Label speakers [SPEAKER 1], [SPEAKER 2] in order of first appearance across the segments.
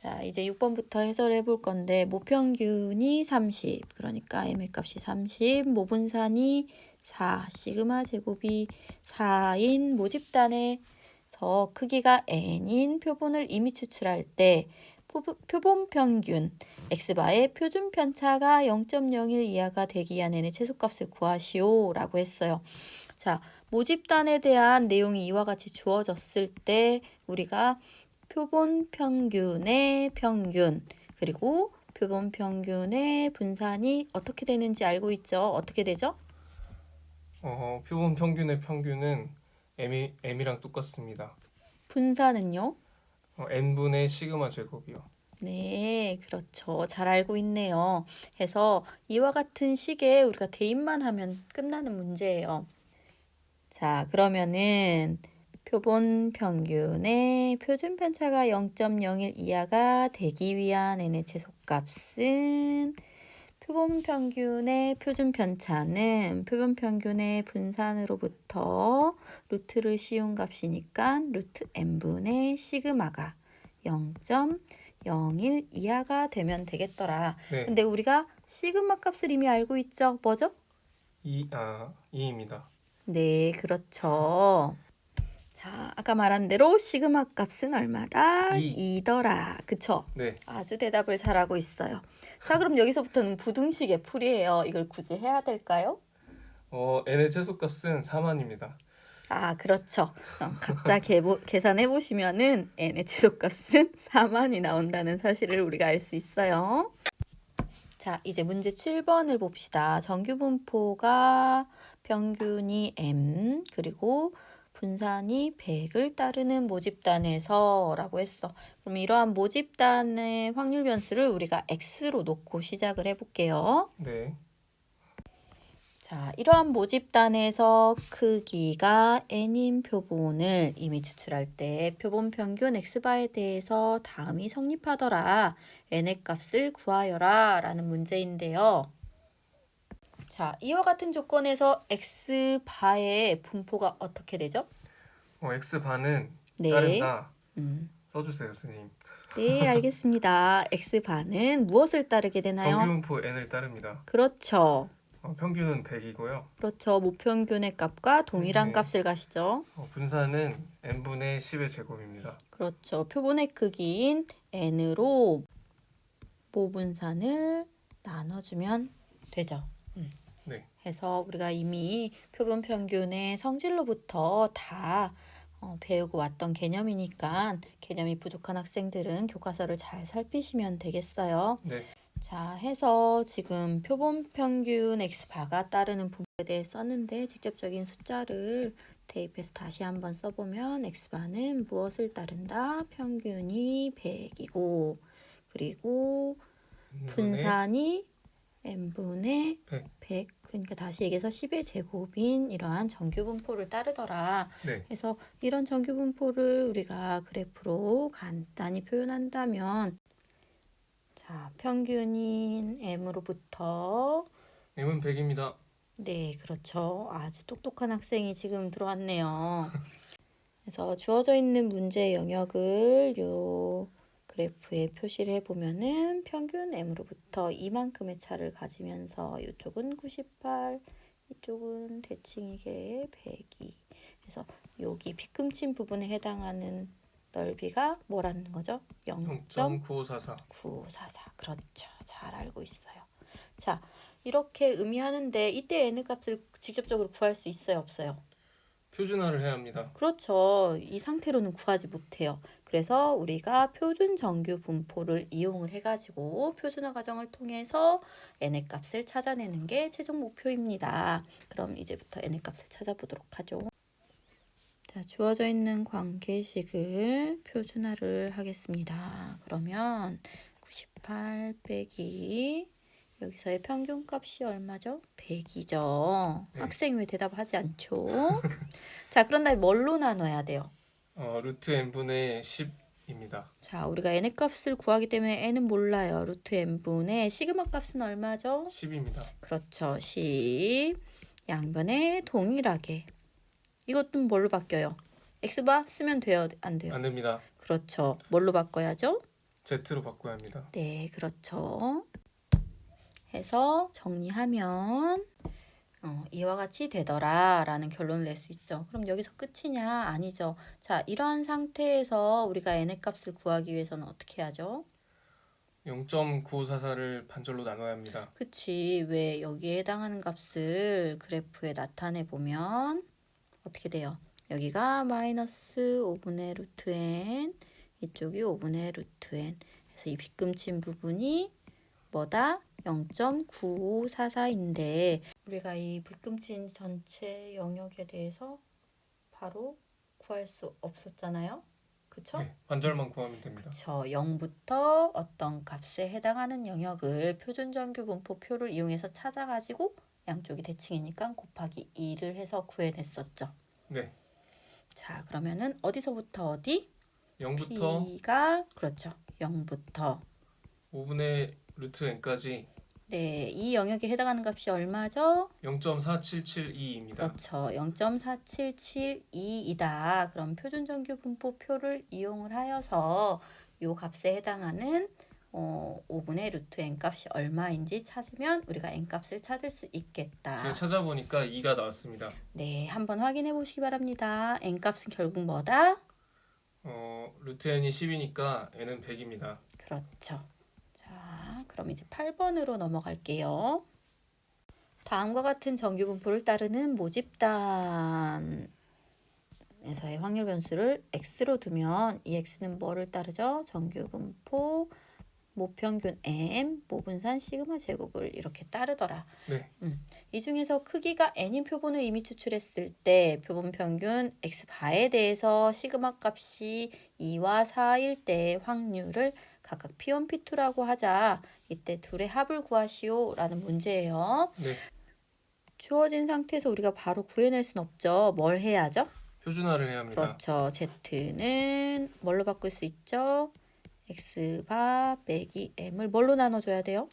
[SPEAKER 1] 자, 이제 6번부터 해설해 볼 건데 모평균이 30, 그러니까 m의 값이 30, 모분산이 4, 시그마 제곱이 4인 모집단에서 크기가 n인 표본을 이미 추출할 때 표본 평균 x바의 표준 편차가 0.01 이하가 되기 위한 n의 최소값을 구하시오 라고 했어요. 자, 모집단에 대한 내용이 이와 같이 주어졌을 때 우리가 표본 평균의 평균 그리고 표본 평균의 분산이 어떻게 되는지 알고 있죠? 어떻게 되죠?
[SPEAKER 2] 표본 평균의 평균은 m이랑 똑같습니다.
[SPEAKER 1] 분산은요?
[SPEAKER 2] n분의 시그마 제곱이요.
[SPEAKER 1] 네, 그렇죠. 잘 알고 있네요. 해서 이와 같은 식에 우리가 대입만 하면 끝나는 문제예요. 자, 그러면은 표본 평균의 표준 편차가 0.01 이하가 되기 위한 n의 최소값은 표본 평균의 표준 편차는 표본 평균의 분산으로부터 루트를 씌운 값이니까 루트 n분의 시그마가 0.01 이하가 되면 되겠더라.
[SPEAKER 2] 네.
[SPEAKER 1] 근데 우리가 시그마 값을 이미 알고 있죠? 뭐죠?
[SPEAKER 2] 2입니다.
[SPEAKER 1] 네, 그렇죠. 자, 아까 말한 대로 시그마 값은 얼마다? 2더라. 그쵸?
[SPEAKER 2] 네.
[SPEAKER 1] 아주 대답을 잘하고 있어요. 자, 그럼 여기서부터는 부등식의 풀이에요. 이걸 굳이 해야 될까요?
[SPEAKER 2] n의 최소값은 4만입니다.
[SPEAKER 1] 아, 그렇죠. 각자 계산해 보시면은 n의 최소값은 4만이 나온다는 사실을 우리가 알 수 있어요. 자, 이제 문제 7번을 봅시다. 정규 분포가 평균이 m 그리고 분산이 100을 따르는 모집단에서 라고 했어. 그럼 이러한 모집단의 확률 변수를 우리가 x로 놓고 시작을 해볼게요.
[SPEAKER 2] 네.
[SPEAKER 1] 자, 이러한 모집단에서 크기가 n인 표본을 이미 추출할 때 표본 평균 x바에 대해서 다음이 성립하더라. n의 값을 구하여라 라는 문제인데요. 자, 이와 같은 조건에서 x바의 분포가 어떻게 되죠?
[SPEAKER 2] x반은
[SPEAKER 1] 네.
[SPEAKER 2] 따른다.
[SPEAKER 1] 음.
[SPEAKER 2] 써주세요, 선생님.
[SPEAKER 1] 네, 알겠습니다. x바는 무엇을 따르게 되나요?
[SPEAKER 2] 정규 분포 n을 따릅니다.
[SPEAKER 1] 그렇죠.
[SPEAKER 2] 평균은 100이고요.
[SPEAKER 1] 그렇죠. 모평균의 값과 동일한
[SPEAKER 2] 네.
[SPEAKER 1] 값을 가시죠.
[SPEAKER 2] 분산은 n분의 10의 제곱입니다.
[SPEAKER 1] 그렇죠. 표본의 크기인 n으로 모분산을 나눠주면 되죠.
[SPEAKER 2] 네.
[SPEAKER 1] 해서 우리가 이미 표본 평균의 성질로부터 다 배우고 왔던 개념이니까 개념이 부족한 학생들은 교과서를 잘 살피시면 되겠어요.
[SPEAKER 2] 네.
[SPEAKER 1] 자, 해서 지금 표본 평균 x바가 따르는 분포에 대해 썼는데 직접적인 숫자를 대입해서 다시 한번 써보면 x바는 무엇을 따른다? 평균이 100이고 그리고 분산이 n분의 100. 그러니까 다시 얘기해서 10의 제곱인 이러한 정규 분포를 따르더라.
[SPEAKER 2] 네.
[SPEAKER 1] 그래서 이런 정규 분포를 우리가 그래프로 간단히 표현한다면 자, 평균인 m으로부터
[SPEAKER 2] m은 100입니다.
[SPEAKER 1] 네, 그렇죠. 아주 똑똑한 학생이 지금 들어왔네요. 그래서 주어져 있는 문제 영역을 요 그래프에 표시를 해보면은 평균 m으로부터 이만큼의 차를 가지면서 이쪽은 98, 이쪽은 대칭이게 102. 그래서 여기 빗금친 부분에 해당하는 넓이가 뭐라는 거죠?
[SPEAKER 2] 0.9544.
[SPEAKER 1] 9544. 그렇죠. 잘 알고 있어요. 자, 이렇게 의미하는데 이때 n의 값을 직접적으로 구할 수 있어요, 없어요?
[SPEAKER 2] 표준화를 해야 합니다.
[SPEAKER 1] 그렇죠. 이 상태로는 구하지 못해요. 그래서 우리가 표준 정규 분포를 이용을 해가지고 표준화 과정을 통해서 n의 값을 찾아내는 게 최종 목표입니다. 그럼 이제부터 n의 값을 찾아보도록 하죠. 자, 주어져 있는 관계식을 표준화를 하겠습니다. 그러면 98 빼기 여기서의 평균값이 얼마죠? 100이죠.
[SPEAKER 2] 네.
[SPEAKER 1] 학생 왜 대답하지 않죠? 자, 그런 다음에 뭘로 나눠야 돼요?
[SPEAKER 2] 루트 n분의 10입니다.
[SPEAKER 1] 자, 우리가 n의 값을 구하기 때문에 n은 몰라요. 루트 n분의 시그마 값은 얼마죠?
[SPEAKER 2] 10입니다.
[SPEAKER 1] 그렇죠. 10. 양변에 동일하게. 이것도 뭘로 바뀌어요? x바 쓰면 돼요? 안 돼요?
[SPEAKER 2] 안 됩니다.
[SPEAKER 1] 그렇죠. 뭘로 바꿔야죠?
[SPEAKER 2] Z로 바꿔야 합니다.
[SPEAKER 1] 네, 그렇죠. 해서 정리하면 이와 같이 되더라 라는 결론을 낼 수 있죠. 그럼 여기서 끝이냐? 아니죠. 자, 이러한 상태에서 우리가 n의 값을 구하기 위해서는 어떻게 하죠?
[SPEAKER 2] 0.9544를 반절로 나눠야 합니다.
[SPEAKER 1] 그치. 왜 여기에 해당하는 값을 그래프에 나타내 보면 어떻게 돼요? 여기가 마이너스 5분의 루트 n, 이쪽이 5분의 루트 n. 그래서 이 빗금친 부분이 뭐다? 0.9544인데 우리가 이 빗금친 전체 영역에 대해서 바로 구할 수 없었잖아요. 그쵸?
[SPEAKER 2] 네, 반절만 구하면 됩니다.
[SPEAKER 1] 그쵸. 0부터 어떤 값에 해당하는 영역을 표준정규 분포표를 이용해서 찾아가지고 양쪽이 대칭이니까 곱하기 2를 해서 구해냈었죠.
[SPEAKER 2] 네,
[SPEAKER 1] 자, 그러면은 어디서부터 어디?
[SPEAKER 2] 0부터
[SPEAKER 1] P가 그렇죠. 0부터
[SPEAKER 2] 5분의 루트 n까지
[SPEAKER 1] 네, 이 영역에 해당하는 값이 얼마죠?
[SPEAKER 2] 0.4772입니다.
[SPEAKER 1] 그렇죠. 0.4772이다. 그럼 표준정규 분포표를 이용을 하여서 이 값에 해당하는 5분의 루트 n 값이 얼마인지 찾으면 우리가 n 값을 찾을 수 있겠다.
[SPEAKER 2] 제가 찾아보니까 2가 나왔습니다.
[SPEAKER 1] 네, 한번 확인해 보시기 바랍니다. n 값은 결국 뭐다?
[SPEAKER 2] 루트 n이 10이니까 n은 100입니다.
[SPEAKER 1] 그렇죠. 자, 그럼 이제 8번으로 넘어갈게요. 다음과 같은 정규 분포를 따르는 모집단에서의 확률 변수를 x로 두면 이 x는 뭐를 따르죠? 정규 분포 모평균 m 모분산 시그마 제곱을 이렇게 따르더라.
[SPEAKER 2] 네,
[SPEAKER 1] 이 중에서 크기가 n인 표본을 이미 추출했을 때 표본 평균 x바에 대해서 시그마 값이 2와 4일 때의 확률을 각각 P1, P2라고 하자. 이때 둘의 합을 구하시오 라는 문제예요.
[SPEAKER 2] 네,
[SPEAKER 1] 주어진 상태에서 우리가 바로 구해낼 순 없죠. 뭘 해야죠?
[SPEAKER 2] 표준화를 해야 합니다.
[SPEAKER 1] 그렇죠. z는 뭘로 바꿀 수 있죠? x바 빼기 m을 뭘로 나눠줘야 돼요?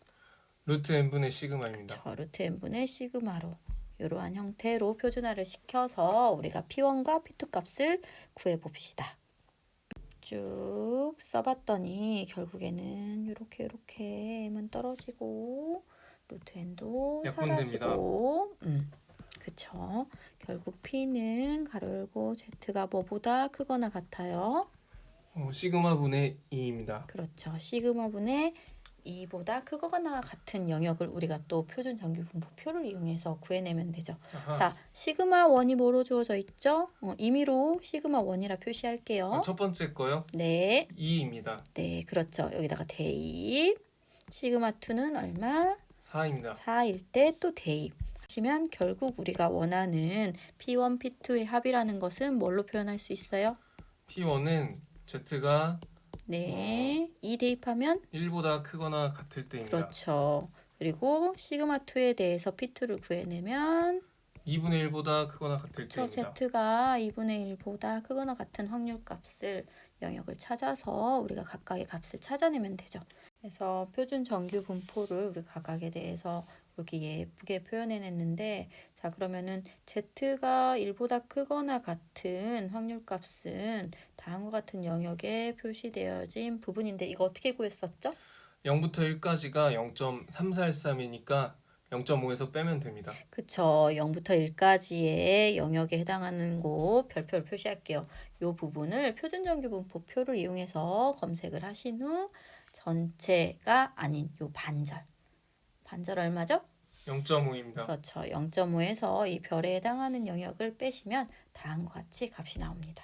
[SPEAKER 2] 루트 n분의 시그마입니다.
[SPEAKER 1] 저 루트 n분의 시그마로 이러한 형태로 표준화를 시켜서 우리가 P1과 P2 값을 구해봅시다. 쭉 써봤더니 결국에는 이렇게 m은 떨어지고 루트 n도
[SPEAKER 2] 약분됩니다.
[SPEAKER 1] 사라지고 그쵸. 결국 P는 가로 열고 Z가 뭐보다 크거나 같아요.
[SPEAKER 2] 시그마분의 2입니다.
[SPEAKER 1] 그렇죠. 시그마분의 2보다 크거나 같은 영역을 우리가 또 표준 정규 분포표를 이용해서 구해내면 되죠.
[SPEAKER 2] 아하.
[SPEAKER 1] 자, 시그마 1이 뭐로 주어져 있죠? 임의로 시그마 1이라 표시할게요.
[SPEAKER 2] 첫 번째 거요?
[SPEAKER 1] 네,
[SPEAKER 2] 2입니다.
[SPEAKER 1] 네, 그렇죠. 여기다가 대입. 시그마 2는 얼마?
[SPEAKER 2] 4입니다.
[SPEAKER 1] 4일 때 또 대입. 하시면 결국 우리가 원하는 P1, P2의 합이라는 것은 뭘로 표현할 수 있어요?
[SPEAKER 2] P1은 Z가
[SPEAKER 1] 네, 2 대입하면
[SPEAKER 2] 1보다 크거나 같을 때입니다.
[SPEAKER 1] 그렇죠. 그리고 시그마 2에 대해서 P2를 구해내면
[SPEAKER 2] 2분의 1보다 크거나 같을
[SPEAKER 1] 저
[SPEAKER 2] 때입니다.
[SPEAKER 1] Z가 2분의 1보다 크거나 같은 확률 값을 영역을 찾아서 우리가 각각의 값을 찾아내면 되죠. 그래서 표준 정규 분포를 우리 각각에 대해서 이렇게 예쁘게 표현해냈는데 자 그러면은 Z가 1보다 크거나 같은 확률 값은 다음과 같은 영역에 표시되어진 부분인데 이거 어떻게 구했었죠?
[SPEAKER 2] 0부터 1까지가 0.3413이니까 0.5에서 빼면 됩니다.
[SPEAKER 1] 그쵸. 0부터 1까지의 영역에 해당하는 곳 별표를 표시할게요. 이 부분을 표준정규 분포표를 이용해서 검색을 하신 후 전체가 아닌 요 반절. 반절 얼마죠?
[SPEAKER 2] 0.5입니다.
[SPEAKER 1] 그렇죠. 0.5에서 이 별에 해당하는 영역을 빼시면 다음과 같이 값이 나옵니다.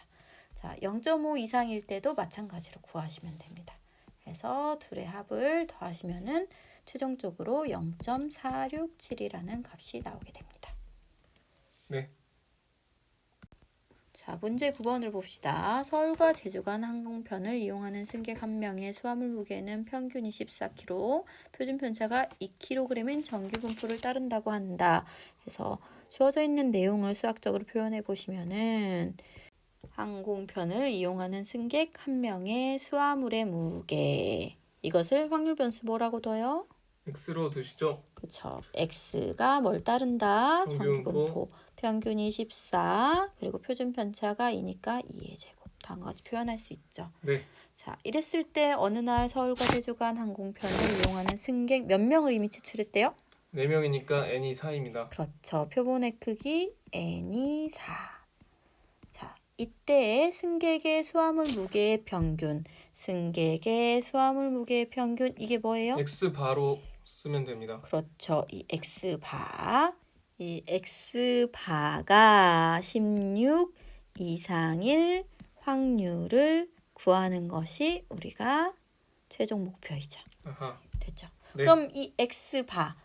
[SPEAKER 1] 자, 0.5 이상일 때도 마찬가지로 구하시면 됩니다. 그래서 둘의 합을 더하시면은 최종적으로 0.467이라는 값이 나오게 됩니다.
[SPEAKER 2] 네.
[SPEAKER 1] 자, 문제 9번을 봅시다. 서울과 제주 간 항공편을 이용하는 승객 한 명의 수화물 무게는 평균 24kg, 표준 편차가 2kg인 정규 분포를 따른다고 한다. 그래서 주어져 있는 내용을 수학적으로 표현해 보시면은 항공편을 이용하는 승객 한 명의 수화물의 무게 이것을 확률 변수 뭐라고 둬요?
[SPEAKER 2] X로 두시죠.
[SPEAKER 1] 그렇죠. X가 뭘 따른다?
[SPEAKER 2] 정규
[SPEAKER 1] 정규
[SPEAKER 2] 분포.
[SPEAKER 1] 분포. 평균이 14 그리고 표준 편차가 2니까 2의 제곱. 다음과 같이 표현할 수 있죠.
[SPEAKER 2] 네.
[SPEAKER 1] 자, 이랬을 때 어느 날 서울과 제주 간 항공편을 이용하는 승객 몇 명을 이미 추출했대요?
[SPEAKER 2] 4명이니까 n이 4입니다.
[SPEAKER 1] 그렇죠. 표본의 크기 n이 4. 자, 이때 승객의 수화물 무게의 평균, 승객의 수화물 무게의 평균 이게 뭐예요?
[SPEAKER 2] x바로 쓰면 됩니다.
[SPEAKER 1] 그렇죠. 이 x바가 16 이상일 확률을 구하는 것이 우리가 최종 목표이죠.
[SPEAKER 2] 아하.
[SPEAKER 1] 됐죠?
[SPEAKER 2] 네.
[SPEAKER 1] 그럼 이 x바,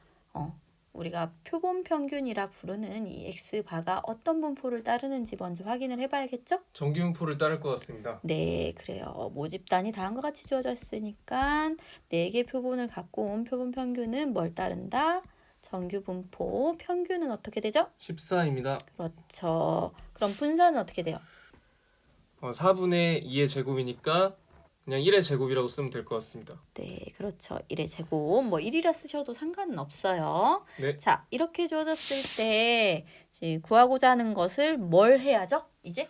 [SPEAKER 1] 우리가 표본 평균이라 부르는 이 x바가 어떤 분포를 따르는지 먼저 확인을 해봐야겠죠?
[SPEAKER 2] 정기분포를 따를 것 같습니다.
[SPEAKER 1] 네, 그래요. 모집단이 다음과 같이 주어져 있으니까 4개 표본을 갖고 온 표본 평균은 뭘 따른다? 정규 분포 평균은 어떻게 되죠?
[SPEAKER 2] 14입니다.
[SPEAKER 1] 그렇죠. 그럼 분산은 어떻게 돼요?
[SPEAKER 2] 4분의 2의 제곱이니까 그냥 1의 제곱이라고 쓰면 될 것 같습니다.
[SPEAKER 1] 네, 그렇죠. 1의 제곱. 뭐 1이라 쓰셔도 상관은 없어요.
[SPEAKER 2] 네.
[SPEAKER 1] 자, 이렇게 주어졌을 때 이제 구하고자 하는 것을 뭘 해야죠? 이제?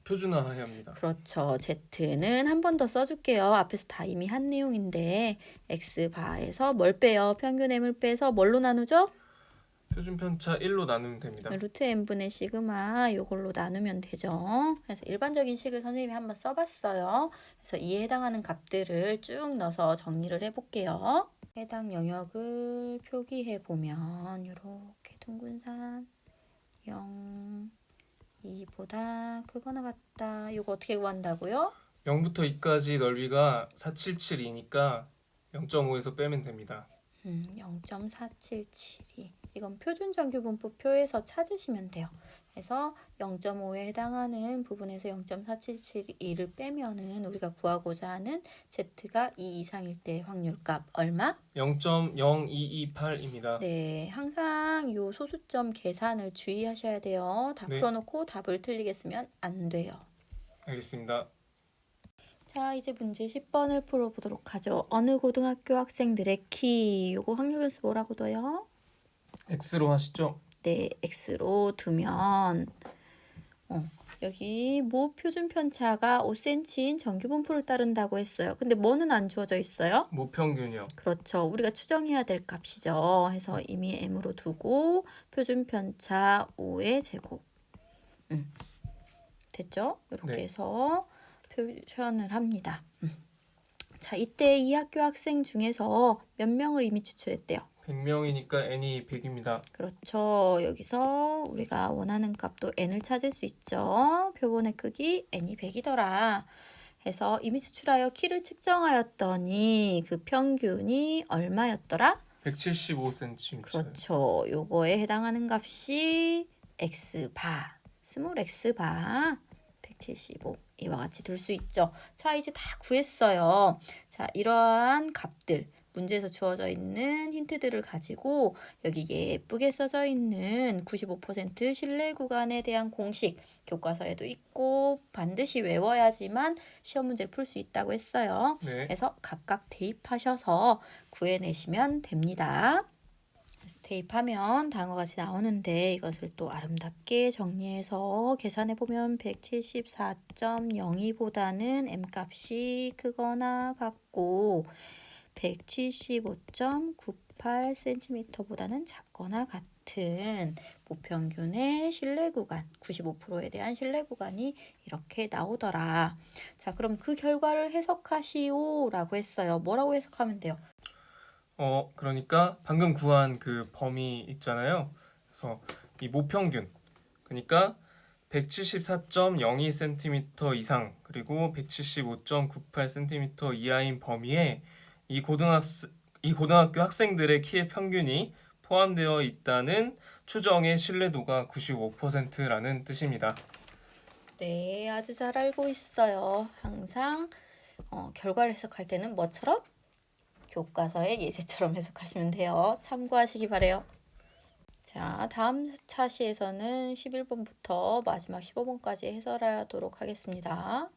[SPEAKER 2] 표준화해야 합니다.
[SPEAKER 1] 그렇죠. Z는 한 번 더 써줄게요. 앞에서 다 이미 한 내용인데 X바에서 뭘 빼요? 평균 M을 빼서 뭘로 나누죠?
[SPEAKER 2] 표준 편차 1로 나누면 됩니다.
[SPEAKER 1] 루트 M분의 시그마 이걸로 나누면 되죠. 그래서 일반적인 식을 선생님이 한번 써봤어요. 그래서 이에 해당하는 값들을 쭉 넣어서 정리를 해볼게요. 해당 영역을 표기해보면 이렇게 둥근산 0, 2보다 크거나 같다. 이거 어떻게 구한다고요?
[SPEAKER 2] 0부터 2까지 넓이가 477이니까 0.5에서 빼면 됩니다.
[SPEAKER 1] 0.477이 이건 표준 정규 분포표에서 찾으시면 돼요. 그래서 0.5에 해당하는 부분에서 0.477을 빼면은 우리가 구하고자 하는 Z가 2 이상일 때 확률값 얼마?
[SPEAKER 2] 0.0228입니다.
[SPEAKER 1] 네, 항상 요 소수점 계산을 주의하셔야 돼요. 다
[SPEAKER 2] 네.
[SPEAKER 1] 풀어놓고 답을 틀리게 쓰면 안 돼요.
[SPEAKER 2] 알겠습니다.
[SPEAKER 1] 자, 이제 문제 10번을 풀어보도록 하죠. 어느 고등학교 학생들의 키, 요거 확률 변수 뭐라고 둬요?
[SPEAKER 2] x로 하시죠.
[SPEAKER 1] 네, x로 두면 여기 모 표준 편차가 5cm인 정규 분포를 따른다고 했어요. 근데 뭐는 안 주어져 있어요?
[SPEAKER 2] 모평균이요.
[SPEAKER 1] 그렇죠. 우리가 추정해야 될 값이죠. 해서 이미 m으로 두고 표준 편차 5의 제곱. 됐죠? 이렇게
[SPEAKER 2] 네.
[SPEAKER 1] 해서 표현을 합니다. 자, 이때 이 학교 학생 중에서 몇 명을 이미 추출했대요?
[SPEAKER 2] 100명이니까 n이 100입니다.
[SPEAKER 1] 그렇죠. 여기서 우리가 원하는 값도 n을 찾을 수 있죠. 표본의 크기 n이 100이더라. 해서 이미 추출하여 키를 측정하였더니 그 평균이 얼마였더라?
[SPEAKER 2] 175cm.
[SPEAKER 1] 그렇죠. 요거에 해당하는 값이 x바, 스몰 x바 175 이와 같이 둘 수 있죠. 자, 이제 다 구했어요. 자, 이러한 값들 문제에서 주어져 있는 힌트들을 가지고 여기 예쁘게 써져 있는 95% 신뢰 구간에 대한 공식 교과서에도 있고 반드시 외워야지만 시험 문제를 풀 수 있다고 했어요.
[SPEAKER 2] 네.
[SPEAKER 1] 그래서 각각 대입하셔서 구해내시면 됩니다. 대입하면 다음과 같이 나오는데 이것을 또 아름답게 정리해서 계산해보면 174.02보다는 m값이 크거나 같고 175.98cm보다는 작거나 같은 모평균의 신뢰 구간 95%에 대한 신뢰 구간이 이렇게 나오더라. 자, 그럼 그 결과를 해석하시오 라고 했어요. 뭐라고 해석하면 돼요?
[SPEAKER 2] 그러니까 방금 구한 그 범위 있잖아요. 그래서 이 모평균, 그러니까 174.02cm 이상 그리고 175.98cm 이하인 범위에 이 고등학교 학생들의 키의 평균이 포함되어 있다는 추정의 신뢰도가 95%라는 뜻입니다.
[SPEAKER 1] 네, 아주 잘 알고 있어요. 항상 결과를 해석할 때는 뭐처럼? 교과서의 예제처럼 해석하시면 돼요. 참고하시기 바래요. 자, 다음 차시에서는 11번부터 마지막 15번까지 해설하도록 하겠습니다.